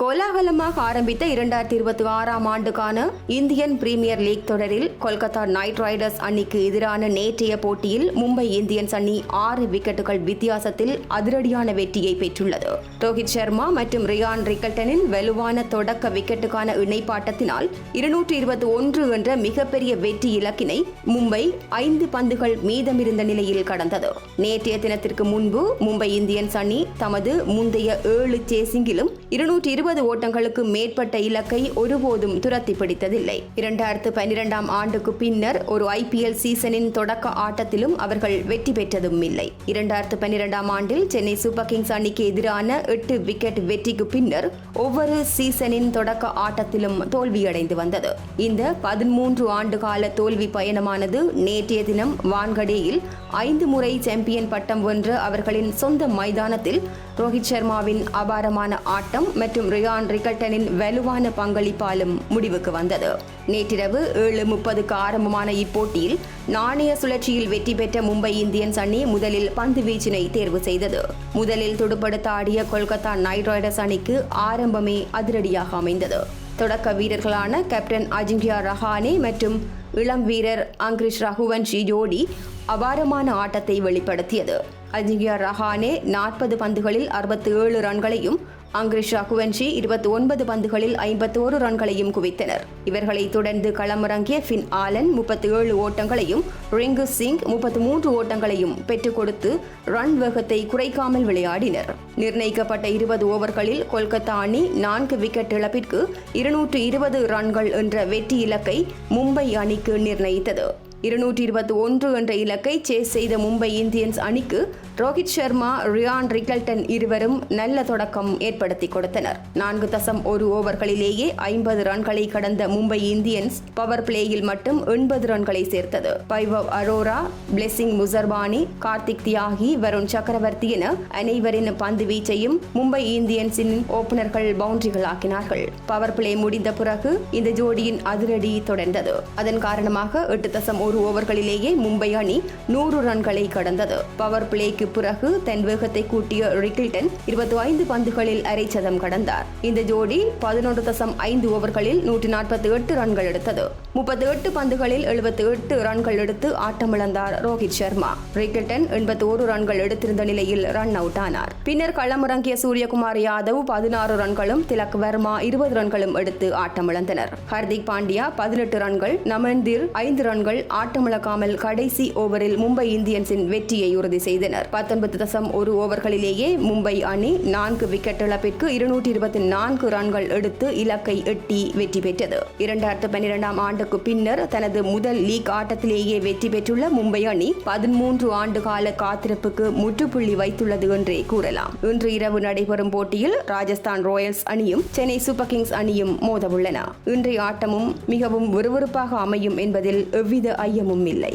கோலாகலமாக ஆரம்பித்த 2026ஆம் ஆண்டுக்கான இந்தியன் பிரீமியர் லீக் தொடரில் கொல்கத்தா நைட் ரைடர்ஸ் அணிக்கு எதிரான நேற்றைய போட்டியில் மும்பை இந்தியன்ஸ் அணி 6 விக்கெட்டுகள் வித்தியாசத்தில் அதிரடியான வெற்றியை பெற்றுள்ளது. ரோஹித் சர்மா மற்றும் ரியான் ரிக்கல்டனின் வலுவான தொடக்க விக்கெட்டுக்கான இணைப்பாட்டத்தினால் 221 என்ற மிகப்பெரிய வெற்றி இலக்கினை மும்பை 5 பந்துகள் மீதமிருந்த நிலையில் கடந்தது. நேற்றைய தினத்திற்கு முன்பு மும்பை இந்தியன்ஸ் அணி தமது முந்தைய 7 சேசிங்கிலும் 220 ஓட்டங்களுக்கு மேற்பட்ட இலக்கை ஒருபோதும் துரத்தி பிடித்ததில்லை. 2012ஆம் ஆண்டுக்கு பின்னர் ஒரு IPL சீசனின் தொடக்க ஆட்டத்திலும் அவர்கள் வெற்றி பெற்றதும் இல்லை. 2012ஆம் ஆண்டில் சென்னை சூப்பர் கிங்ஸ் அணிக்கு எதிரான 8 விக்கெட் வெற்றிக்கு பின்னர் ஒவ்வொரு சீசனின் தொடக்க ஆட்டத்திலும் தோல்வியடைந்து வந்தது. இந்த 13 ஆண்டு கால தோல்வி பயணமானது நேற்றைய தினம் வான்கடேயில் 5 முறை சாம்பியன் பட்டம் வென்ற அவர்களின் சொந்த மைதானத்தில் ரோஹித் சர்மாவின் அபாரமான ஆட்டம் மற்றும் ரியான் ரிக்கல்டனின் வலுவான பங்களிப்பாலும் முடிவுக்கு வந்தது. நேற்றிரவு 7:30க்கு ஆரம்பமான இப்போட்டியில் நாணய சுழற்சியில் வெற்றி பெற்ற மும்பை இந்தியன்ஸ் அணி முதலில் பந்து வீச்சினை தேர்வு செய்தது. முதலில் துடுப்படுத்த ஆடிய கொல்கத்தா நைட் ரைடர்ஸ் அணிக்கு ஆரம்பமே அதிரடியாக அமைந்தது. தொடக்க வீரர்களான கேப்டன் அஜிங்கியா ரஹானே மற்றும் இளம் வீரர் அங்கிரிஷ் ரகுவன்ஷி ஜோடி அபாரமான ஆட்டத்தை வெளிப்படுத்தியது. அஜிங்கியா ரஹானே 40 பந்துகளில் 67 ரன்களையும் அங்கிரிஷ் ரகுவன்ஷி 29 பந்துகளில் 51 ரன்களையும் குவித்தனர். இவர்களை தொடர்ந்து களமிறங்கிய ஃபின் ஆலன் 37 ஓட்டங்களையும் ரிங்கு சிங் 33 ஓட்டங்களையும் பெற்றுக் கொடுத்து ரன் வேகத்தை குறைக்காமல் விளையாடினர். நிர்ணயிக்கப்பட்ட 20 ஓவர்களில் கொல்கத்தா அணி 4 விக்கெட் இழப்பிற்கு 220 ரன்கள் என்ற வெற்றி இலக்கை மும்பை அணிக்கு நிர்ணயித்தது. 221 என்ற இலக்கை சேஸ் செய்த மும்பை இந்தியன்ஸ் அணிக்கு ரோஹித் சர்மா, ரியான் ரிக்கல்டன் இருவரும் நல்ல தொடக்கம் ஏற்படுத்தி கொடுத்தனர். 4.1 ஓவர்களிலேயே 50 ரன்களை கடந்த மும்பை இந்தியன்ஸ் பவர் பிளேயில் மட்டும் 80 ரன்களை சேர்த்தது. வைபவ் அரோரா, பிளெஸிங் முசர்பானி, கார்த்திக் தியாகி, வருண் சக்கரவர்த்தி என அனைவரின் பந்து வீச்சையும் மும்பை இந்தியன்ஸின் ஓபனர்கள் பவுண்டரிகள் ஆக்கினார்கள். பவர் பிளே முடிந்த பிறகு இந்த ஜோடியின் அதிரடி தொடர்ந்தது. அதன் காரணமாக 8.1 ஓவர்களிலேயே மும்பை அணி 100 ரன்களை கடந்தது. பவர் பிளேக்கு பிறகு தன் வேகத்தை கூட்டிய ரிக்கில்டன் 25 பந்துகளில் அரை சதம் கடந்தார். இந்த ஜோடி 11.5 ஓவர்களில் 148 ரன்கள் எடுத்தது. 38 பந்துகளில் 78 ரன்கள் எடுத்து ஆட்டமிழந்தார் ரோஹித் சர்மா. ரிக்கில்டன் 81 ரன்கள் எடுத்திருந்த நிலையில் ரன் அவுட் ஆனார். பின்னர் களமிறங்கிய சூரியகுமார் யாதவ் 16 ரன்களும், திலக் வர்மா 20 ரன்களும் எடுத்து ஆட்டமிழந்தனர். ஹர்திக் பாண்டியா 18 ரன்கள், நமன்தீர் 5 ரன்கள் ஆட்டமிழக்காமல் கடைசி ஓவரில் மும்பை இந்தியன்ஸின் வெற்றியை உறுதி செய்தனர். 19.1 ஓவர்களிலேயே மும்பை அணி 4 விக்கெட் இழப்பிற்கு 224 ரன்கள் எடுத்து இலக்கை எட்டி வெற்றி பெற்றது. 2012ஆம் ஆண்டுக்கு பின்னர் தனது முதல் லீக் ஆட்டத்திலேயே வெற்றி பெற்றுள்ள மும்பை அணி 13 ஆண்டு கால காத்திருப்புக்கு முற்றுப்புள்ளி வைத்துள்ளது என்றே கூறலாம். இன்று இரவு நடைபெறும் போட்டியில் ராஜஸ்தான் ராயல்ஸ் அணியும் சென்னை சூப்பர் கிங்ஸ் அணியும் மோதவுள்ளன. இன்றைய ஆட்டமும் மிகவும் விறுவிறுப்பாக அமையும் என்பதில் எவ்வித ஐயமும் இல்லை.